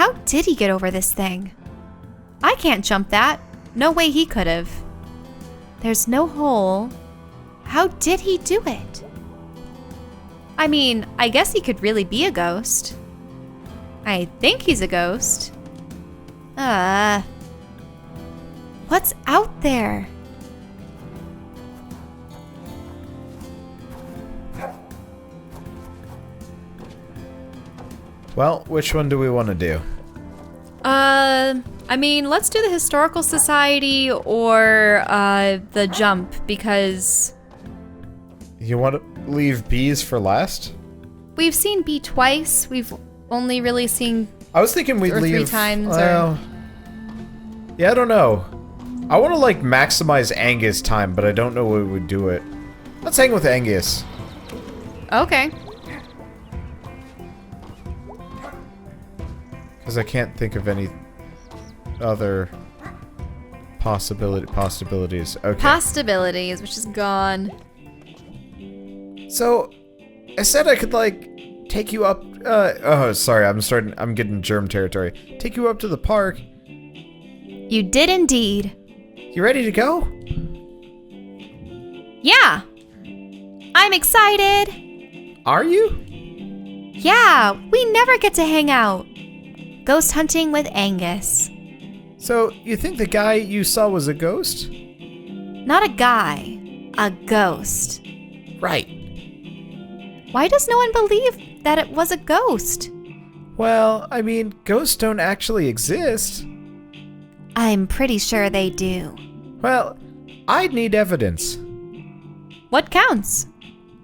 How did he get over this thing? I can't jump that. No way he could have. There's no hole. How did he do it? I mean, I guess he could really be a ghost. I think he's a ghost. What's out there? Well, which one do we want to do? I mean, let's do the Historical Society or the jump, because You want to leave bees for last? we've seen B twice. We've only really seen I was thinking we'd or leave... 3 times. Well, yeah, I don't know. I want to, like, maximize Angus time, but I don't know what would do it. Let's hang with Angus. Okay. Because I can't think of any other possibilities. Okay. Possibilities, which is gone. So, I said I could, like, take you up... oh, sorry, I'm getting germ territory. Take you up to the park. You did indeed. You ready to go? Yeah. I'm excited. Are you? Yeah, we never get to hang out. Ghost hunting with Angus. So, you think the guy you saw was a ghost? Not a guy, a ghost. Right. Why does no one believe that it was a ghost? Well, I mean, ghosts don't actually exist. I'm pretty sure they do. Well, I'd need evidence. What counts?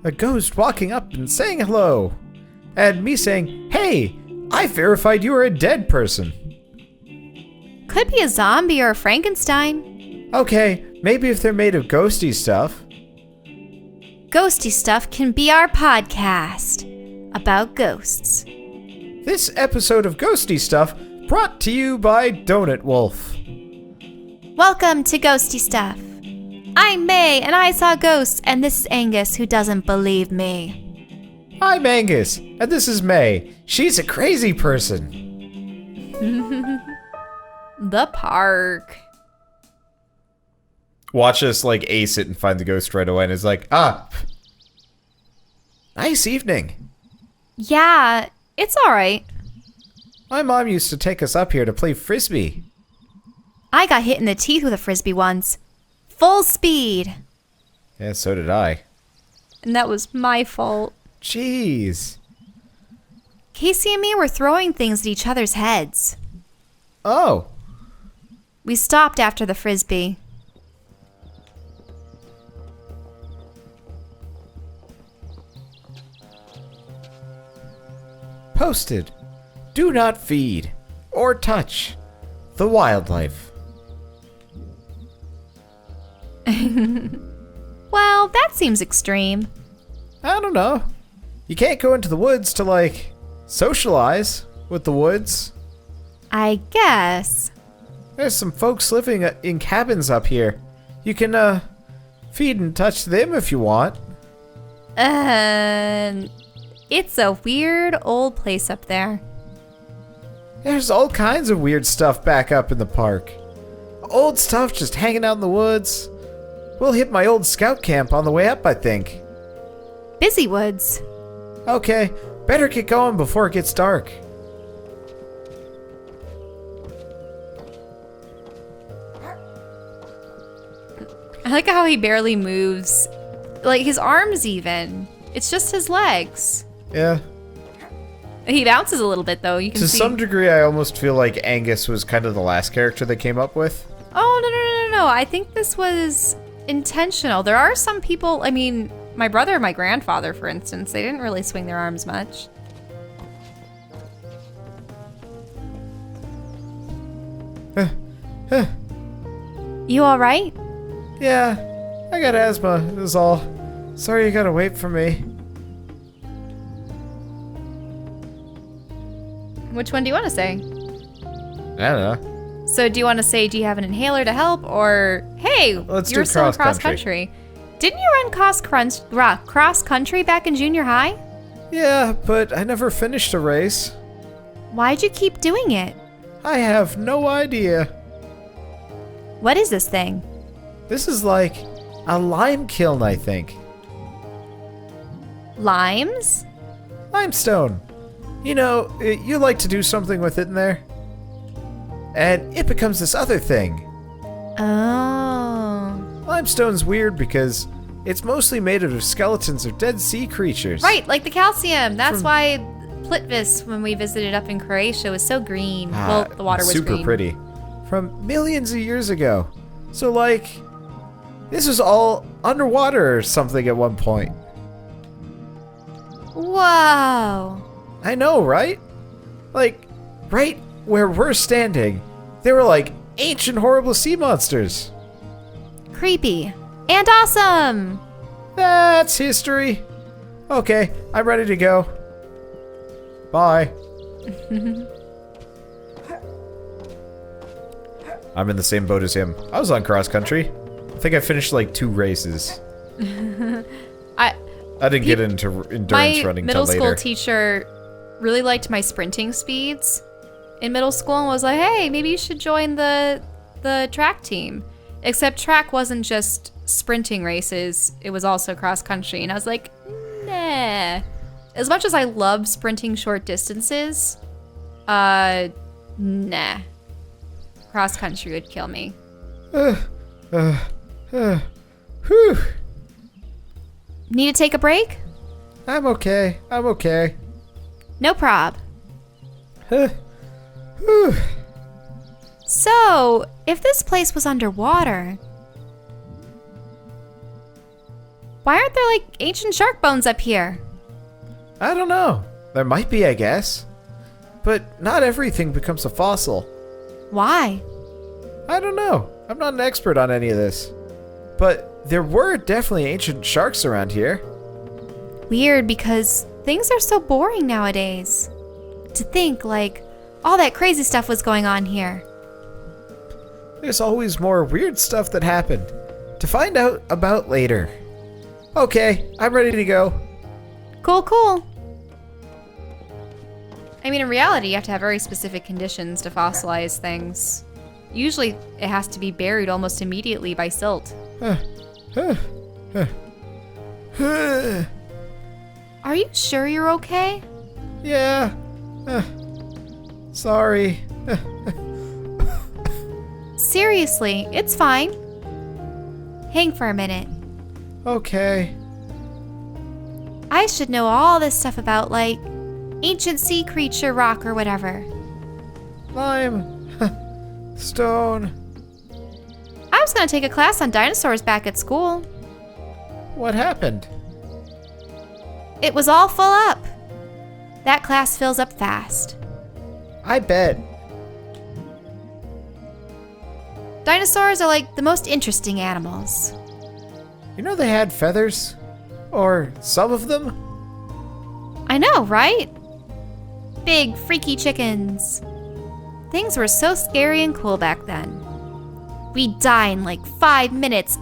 A ghost walking up and saying hello. And me saying, hey, I verified you are a dead person. Could be a zombie or a Frankenstein. Okay, maybe if they're made of ghosty stuff. Ghosty Stuff can be our podcast about ghosts. This episode of Ghosty Stuff brought to you by Donut Wolf. Welcome to Ghosty Stuff. I'm Mae, and I saw ghosts, and this is Angus, who doesn't believe me. I'm Angus, and this is Mae. She's a crazy person. The park. Watch us, like, ace it and find the ghost right away, and it's like, nice evening. Yeah, it's alright. My mom used to take us up here to play frisbee. I got hit in the teeth with a frisbee once. Full speed. Yeah, so did I. And that was my fault. Jeez. Casey and me were throwing things at each other's heads. Oh. We stopped after the frisbee. Posted. Do not feed or touch the wildlife. Well, that seems extreme. I don't know. You can't go into the woods to, like, socialize with the woods. I guess. There's some folks living in cabins up here. You can, feed and touch them if you want. It's a weird old place up there. There's all kinds of weird stuff back up in the park. Old stuff just hanging out in the woods. We'll hit my old scout camp on the way up, I think. Busy woods. Okay, better get going before it gets dark. I like how he barely moves. Like, his arms even. It's just his legs. Yeah. He bounces a little bit, though. You can To see. some degree, I almost feel like Angus was kind of the last character they came up with. Oh, no. I think this was intentional. There are some people, I mean, my brother and my grandfather, for instance, they didn't really swing their arms much. You alright? Yeah, I got asthma, is all. Sorry you gotta wait for me. Which one do you want to say? I don't know. So do you want to say, do you have an inhaler to help? Or, hey, Let's you're do still in cross cross-country. Didn't you run cross-country back in junior high? Yeah, but I never finished a race. Why'd you keep doing it? I have no idea. What is this thing? This is like a lime kiln, I think. Limes? Limestone. You know, you like to do something with it in there. And it becomes this other thing. Oh. Limestone's weird because it's mostly made out of skeletons of dead sea creatures. Right, like the calcium. That's why Plitvice, when we visited up in Croatia, was so green. Well, the water was super green. pretty. From millions of years ago. So, like, this was all underwater or something at one point. Whoa. I know, right? Like, right where we're standing, there were like ancient horrible sea monsters. Creepy. And awesome. That's history. Okay, I'm ready to go. Bye. I'm in the same boat as him. I was on cross country. I think I finished like 2 races. I didn't get into endurance running till later. My middle school teacher really liked my sprinting speeds in middle school and was like, hey, maybe you should join the track team. Except track wasn't just sprinting races, it was also cross country. And I was like, nah. As much as I love sprinting short distances, nah. Cross country would kill me. Whew. Need to take a break? I'm okay. I'm okay. No prob. Whew. So, if this place was underwater, why aren't there like ancient shark bones up here? I don't know. There might be, I guess. But not everything becomes a fossil. Why? I don't know. I'm not an expert on any of this. But there were definitely ancient sharks around here. Weird, because things are so boring nowadays. To think, like, all that crazy stuff was going on here. There's always more weird stuff that happened. To find out about later. Okay, I'm ready to go. Cool, cool. I mean, in reality, you have to have very specific conditions to fossilize things. Usually, it has to be buried almost immediately by silt. Are you sure you're okay? Yeah. Sorry. Seriously, it's fine. Hang for a minute. Okay. I should know all this stuff about, like, ancient sea creature rock or whatever. Lime. Stone. I was gonna take a class on dinosaurs back at school. What happened? It was all full up. That class fills up fast. I bet. Dinosaurs are like the most interesting animals. You know they had feathers? Or some of them? I know, right? Big, freaky chickens. Things were so scary and cool back then. We'd die in like 5 minutes.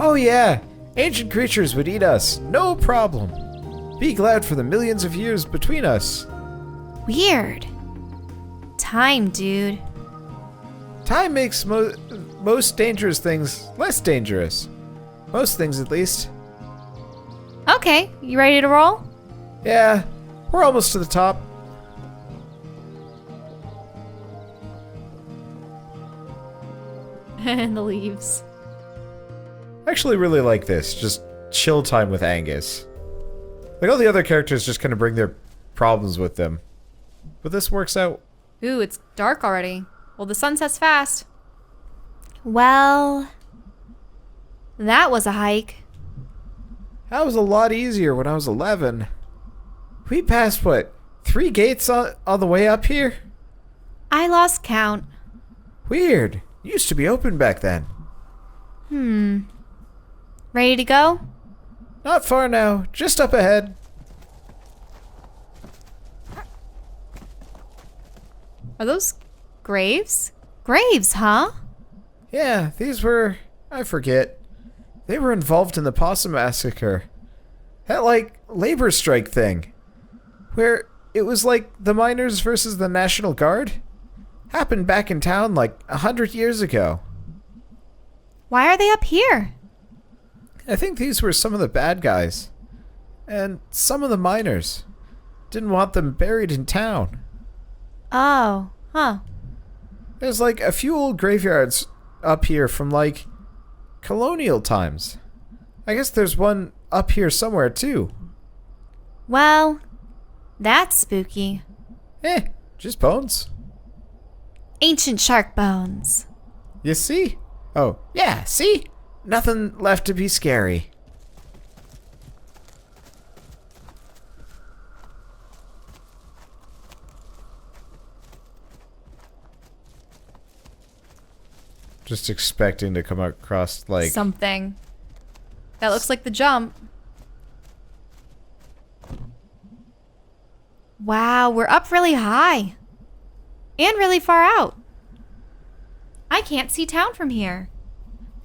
Oh yeah, ancient creatures would eat us, no problem. Be glad for the millions of years between us. Weird. Time, dude. Time makes most dangerous things less dangerous. Most things, at least. Okay, you ready to roll? Yeah, we're almost to the top. And the leaves. I actually really like this, just chill time with Angus. Like all the other characters just kind of bring their problems with them. But this works out. Ooh, it's dark already. Well, the sun sets fast. Well, that was a hike. That was a lot easier when I was 11. We passed, what, 3 gates on the way up here? I lost count. Weird. Used to be open back then. Ready to go? Not far now, just up ahead. Are those graves? Graves, huh? Yeah, these were, I forget. They were involved in the Possum Massacre. That, like, labor strike thing. Where it was like the miners versus the National Guard. Happened back in town like 100 years ago. Why are they up here? I think these were some of the bad guys. And some of the miners. Didn't want them buried in town. Oh, huh. There's like a few old graveyards up here from like colonial times. I guess there's one up here somewhere too. Well, that's spooky. Just bones. Ancient shark bones. You see? Oh, yeah, see? Nothing left to be scary. Just expecting to come across, like... something. That looks like the jump. Wow, we're up really high. And really far out. I can't see town from here.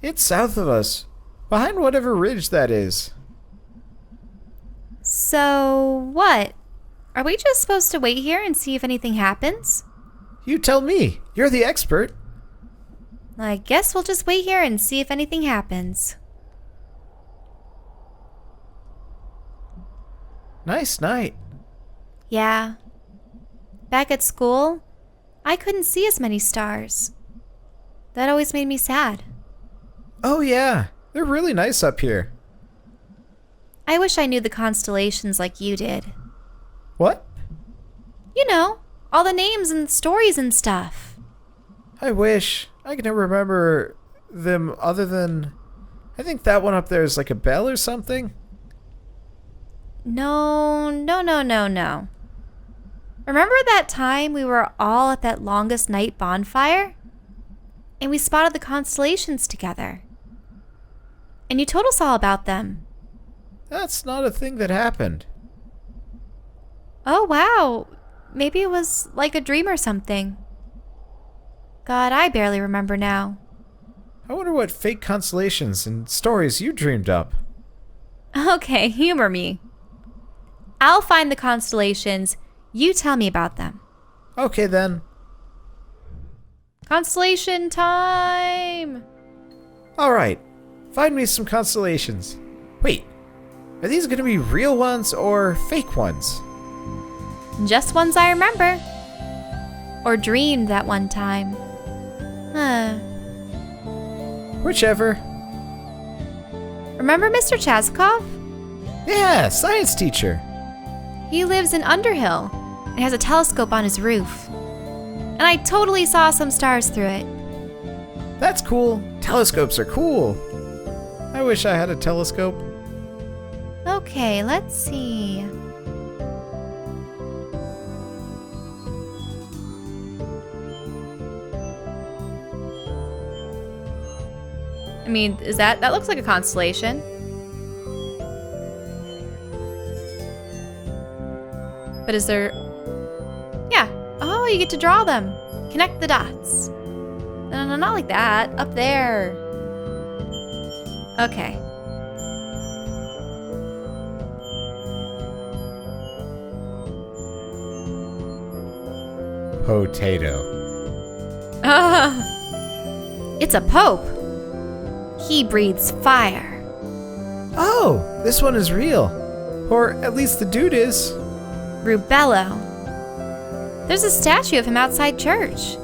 It's south of us. Behind whatever ridge that is. So, what? Are we just supposed to wait here and see if anything happens? You tell me. You're the expert. I guess we'll just wait here and see if anything happens. Nice night. Yeah. Back at school, I couldn't see as many stars. That always made me sad. Oh yeah, they're really nice up here. I wish I knew the constellations like you did. What? You know, all the names and stories and stuff. I wish. I can never remember them other than... I think that one up there is like a bell or something. No. Remember that time we were all at that longest night bonfire? And we spotted the constellations together. And you told us all about them. That's not a thing that happened. Oh, wow. Maybe it was like a dream or something. God, I barely remember now. I wonder what fake constellations and stories you dreamed up. Okay, humor me. I'll find the constellations. You tell me about them. Okay then. Constellation time! Alright, find me some constellations. Wait, are these gonna be real ones or fake ones? Just ones I remember. Or dreamed that one time. Whichever. Remember Mr. Chazikov? Yeah, science teacher. He lives in Underhill and has a telescope on his roof. And I totally saw some stars through it. That's cool. Telescopes are cool. I wish I had a telescope. Okay, let's see. I mean, that looks like a constellation. But is there... Yeah. Oh, you get to draw them. Connect the dots. No, not like that. Up there. Okay. Potato. It's a pope. He breathes fire. Oh, this one is real. Or at least the dude is. Rubello. There's a statue of him outside church.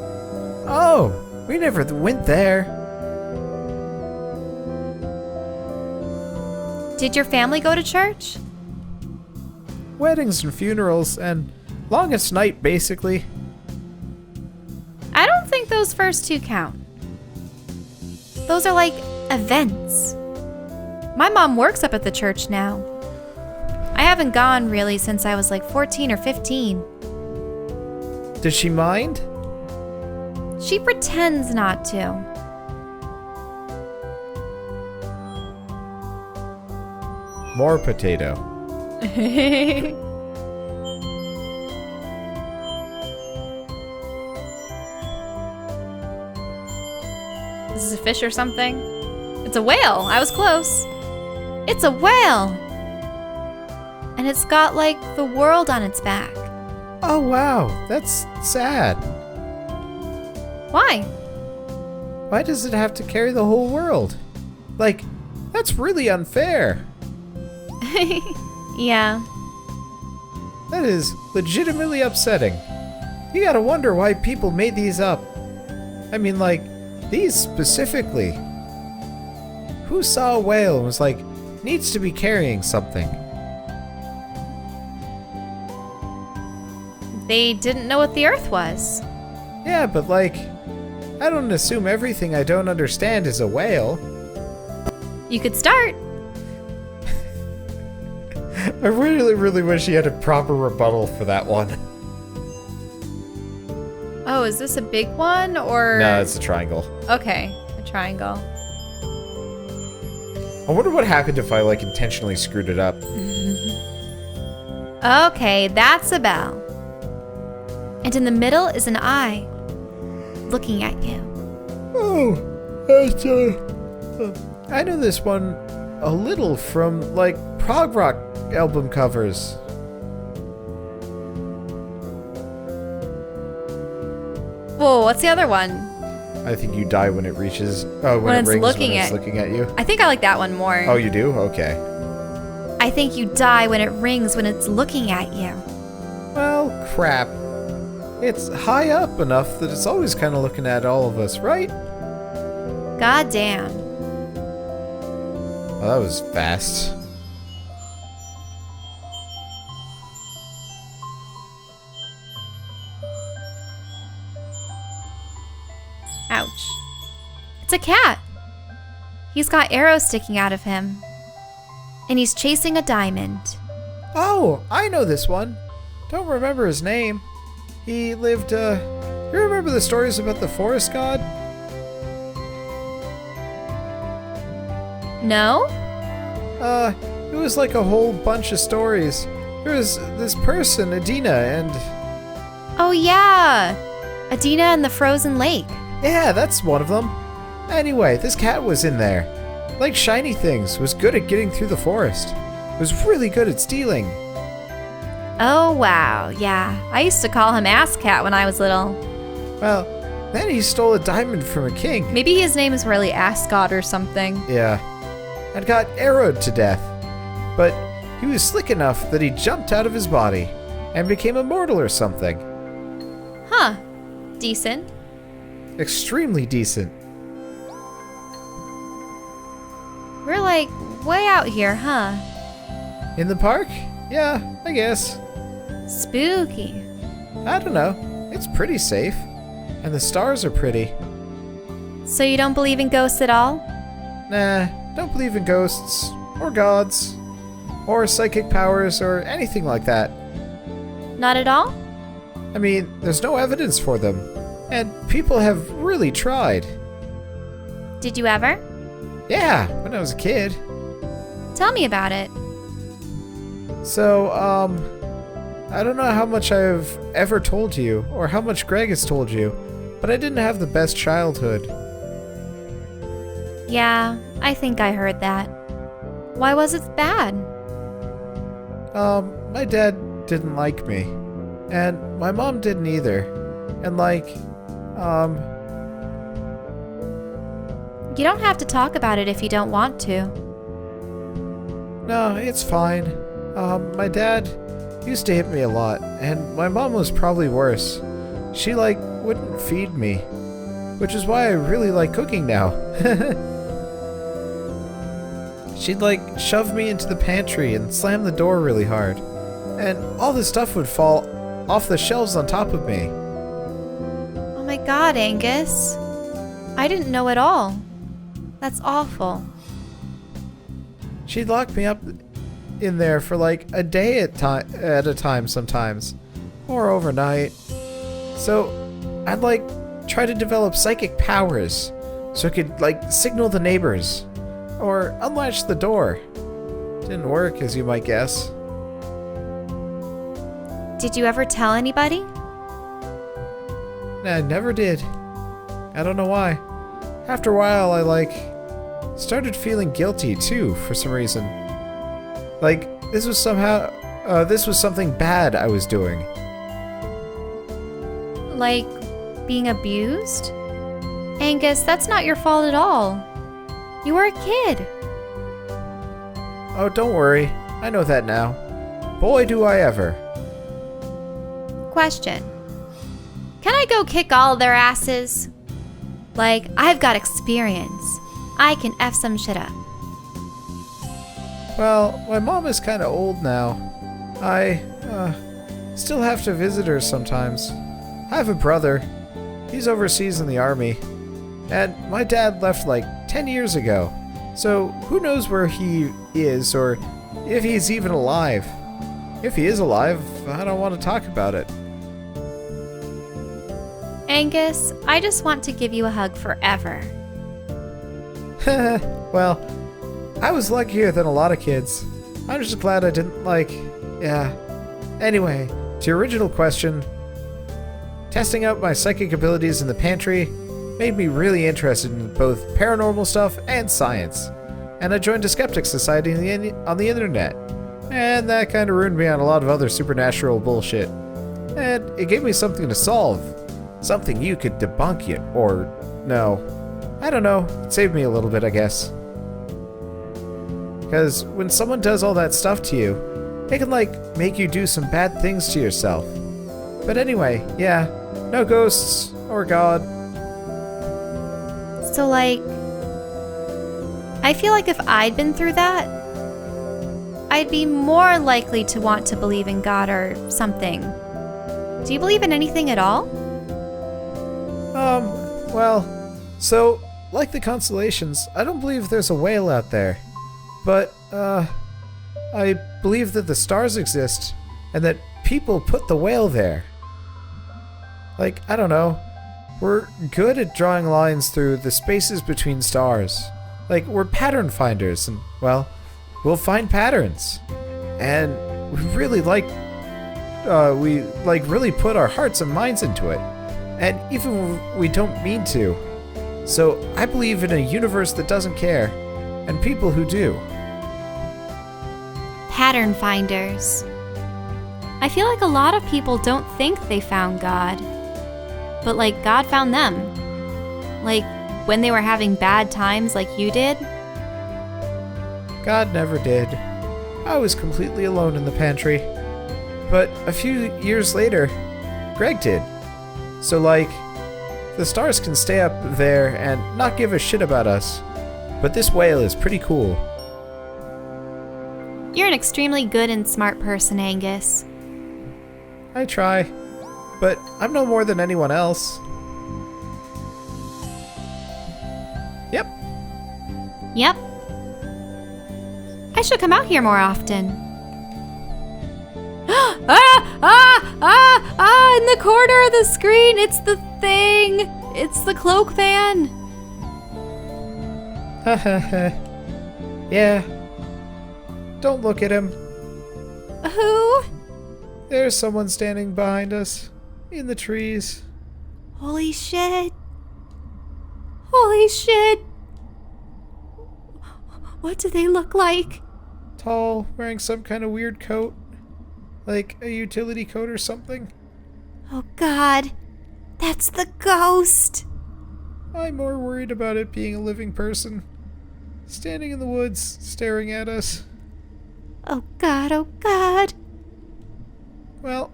Oh, we never went there. Did your family go to church? Weddings and funerals and longest night, basically. I don't think those first two count. Those are like events. My mom works up at the church now. I haven't gone really since I was like 14 or 15. Does she mind? She pretends not to. More potato. This is a fish or something? It's a whale. I was close. It's a whale! And it's got like the world on its back. Oh wow, that's sad. Why? Why does it have to carry the whole world? Like, that's really unfair. Yeah. That is legitimately upsetting. You gotta wonder why people made these up. I mean, like, these specifically. Who saw a whale and was like, needs to be carrying something? They didn't know what the Earth was. Yeah, but like, I don't assume everything I don't understand is a whale. You could start. I really, really wish he had a proper rebuttal for that one. Oh, is this a big one or? No, it's a triangle. Okay, a triangle. I wonder what happened if I, like, intentionally screwed it up. Okay, that's a bell. And in the middle is an eye, looking at you. Oh, that's, I know this one a little from, like, prog rock album covers. Whoa, what's the other one? I think you die when it reaches. Oh, when it it's rings looking when it's at- looking at you. I think I like that one more. Oh, you do? Okay. I think you die when it rings when it's looking at you. Well, crap. It's high up enough that it's always kind of looking at all of us, right? God damn. Well, that was fast. Ouch. It's a cat. He's got arrows sticking out of him. And he's chasing a diamond. Oh, I know this one. Don't remember his name. He lived, you remember the stories about the forest god? No? It was like a whole bunch of stories. There was this person, Adina, and... Oh yeah! Adina and the frozen lake. yeah, that's one of them. Anyway, this cat was in there. Like shiny things, was good at getting through the forest. Was really good at stealing. Oh wow, yeah. I used to call him Ass Cat when I was little. Well, then he stole a diamond from a king. Maybe his name is really Ascot or something. Yeah. And got arrowed to death. But he was slick enough that he jumped out of his body and became immortal or something. Huh. Decent. Extremely decent. We're like way out here, huh? In the park? Yeah, I guess. Spooky. I don't know. It's pretty safe. And the stars are pretty. So you don't believe in ghosts at all? Nah, don't believe in ghosts, or gods, or psychic powers, or anything like that. Not at all? I mean, there's no evidence for them. And people have really tried. Did you ever? Yeah, when I was a kid. Tell me about it. So, I don't know how much I've ever told you, or how much Greg has told you, but I didn't have the best childhood. Yeah, I think I heard that. Why was it bad? My dad didn't like me, and my mom didn't either. And You don't have to talk about it if you don't want to. no, it's fine. My dad used to hit me a lot, and my mom was probably worse. She, wouldn't feed me, which is why I really like cooking now. She'd, shove me into the pantry and slam the door really hard, and all the stuff would fall off the shelves on top of me. Oh my god, Angus. I didn't know at all. That's awful. She'd lock me up in there for a day at a time sometimes, or overnight. So I'd try to develop psychic powers so I could signal the neighbors or unlatch the door. Didn't work, as you might guess. Did you ever tell anybody? Nah, I never did. I don't know why. After a while, I started feeling guilty too for some reason. This was something bad I was doing. Like, being abused? Angus, that's not your fault at all. You were a kid. Oh, don't worry. I know that now. Boy, do I ever. Question. Can I go kick all their asses? Like, I've got experience. I can F some shit up. Well, my mom is kind of old now. I, still have to visit her sometimes. I have a brother. He's overseas in the army. And my dad left like 10 years ago. So who knows where he is or if he's even alive. If he is alive, I don't want to talk about it. Angus, I just want to give you a hug forever. Well, I was luckier than a lot of kids. I'm just glad I didn't yeah. Anyway, to your original question, testing out my psychic abilities in the pantry made me really interested in both paranormal stuff and science. And I joined a skeptic society on the internet. And that kind of ruined me on a lot of other supernatural bullshit. And it gave me something to solve. Something you could debunk it, or no. I don't know, it saved me a little bit, I guess. Because when someone does all that stuff to you, it can make you do some bad things to yourself. But anyway, yeah, no ghosts or God. So I feel like if I'd been through that, I'd be more likely to want to believe in God or something. Do you believe in anything at all? Well, so, like the constellations, I don't believe there's a whale out there. But, I believe that the stars exist, and that people put the whale there. I don't know. We're good at drawing lines through the spaces between stars. We're pattern finders, and, well, we'll find patterns. And we really really put our hearts and minds into it. And even when we don't mean to. So I believe in a universe that doesn't care, and people who do. Pattern finders. I feel like a lot of people don't think they found God. But God found them. When they were having bad times like you did. God never did. I was completely alone in the pantry. But a few years later, Greg did. So the stars can stay up there and not give a shit about us. But this whale is pretty cool. You're an extremely good and smart person, Angus. I try. But I'm no more than anyone else. Yep. Yep. I should come out here more often. In the corner of the screen, it's the thing. It's the cloak man. Yeah. Don't look at him. Who? There's someone standing behind us. In the trees. Holy shit. Holy shit. What do they look like? Tall, wearing some kind of weird coat. Like a utility coat or something. Oh God. That's the ghost. I'm more worried about it being a living person. Standing in the woods, staring at us. Oh God, oh God. Well,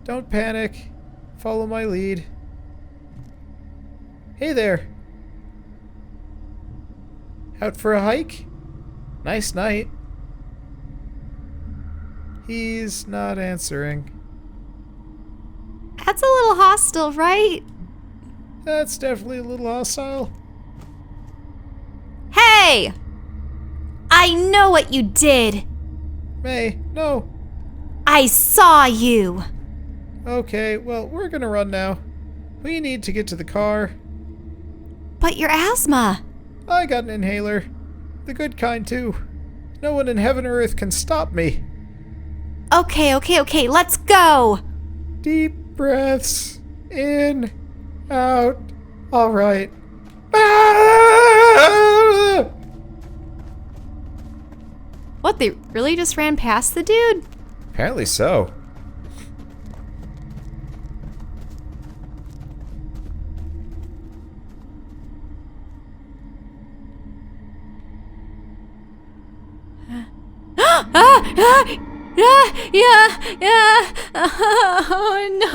don't panic. Follow my lead. Hey there. Out for a hike? Nice night. He's not answering. That's a little hostile, right? That's definitely a little hostile. Hey! I know what you did. Mae, no. I saw you. Okay, well, we're gonna run now. We need to get to the car. But your asthma. I got an inhaler. The good kind, too. No one in heaven or earth can stop me. Okay, let's go. Deep breaths. In. Out. All right. Ah! What, they really just ran past the dude? Apparently so. Yeah. Oh, no.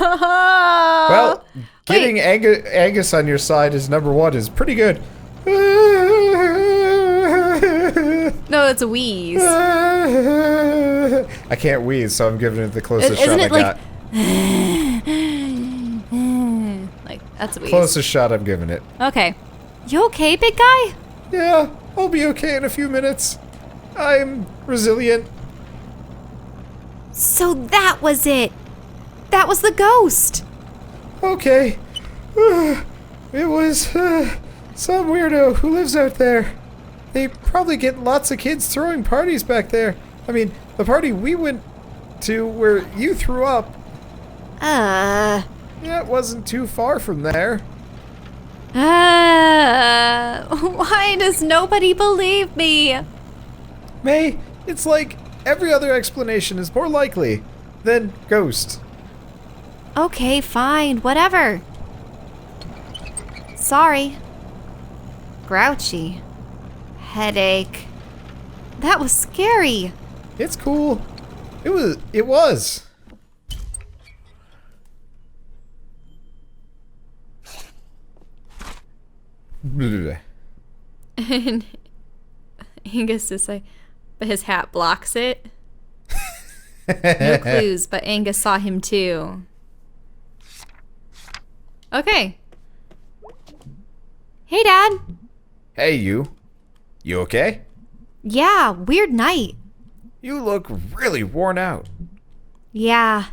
Well, getting Angus on your side is number one is pretty good. No, it's a wheeze. I can't wheeze, so I'm giving it the closest shot I got. Like, that's a wheeze. Closest shot I'm giving it. Okay. You okay, big guy? Yeah, I'll be okay in a few minutes. I'm resilient. So that was it. That was the ghost. Okay. It was some weirdo who lives out there. They probably get lots of kids throwing parties back there. I mean, the party we went to where you threw up. Yeah, it wasn't too far from there. Why does nobody believe me? Mae, it's like every other explanation is more likely than ghost. Okay, fine, whatever. Sorry. Grouchy. Headache. That was scary. It's cool. It was. And Angus is like, but his hat blocks it. No clues, but Angus saw him too. Okay. Hey, Dad. Hey, you. You okay? Yeah, weird night. You look really worn out. Yeah.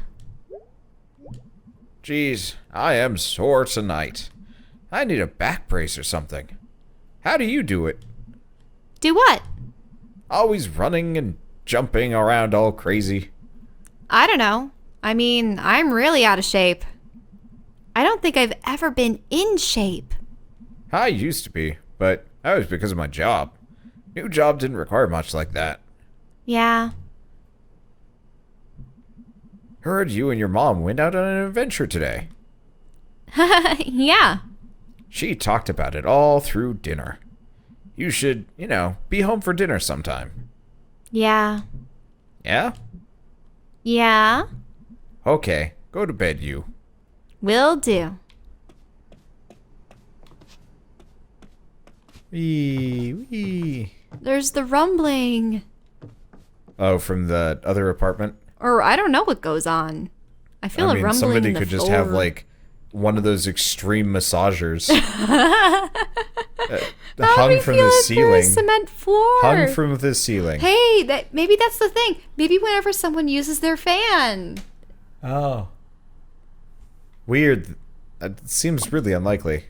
Geez, I am sore tonight. I need a back brace or something. How do you do it? Do what? Always running and jumping around all crazy. I don't know. I mean, I'm really out of shape. I don't think I've ever been in shape. I used to be, but that was because of my job. New job didn't require much like that. Yeah. Heard you and your mom went out on an adventure today. Yeah. She talked about it all through dinner. You should, be home for dinner sometime. Yeah. Yeah? Yeah. Okay, go to bed, you. Will do. Wee. There's the rumbling. Oh, from the other apartment? Or I don't know what goes on. I feel a rumbling somebody in the could floor. just have, like, one of those extreme massagers. Hung from the ceiling. Cement floor. Hung from the ceiling. Hey, maybe that's the thing. Maybe whenever someone uses their fan. Oh. Weird. It seems really unlikely.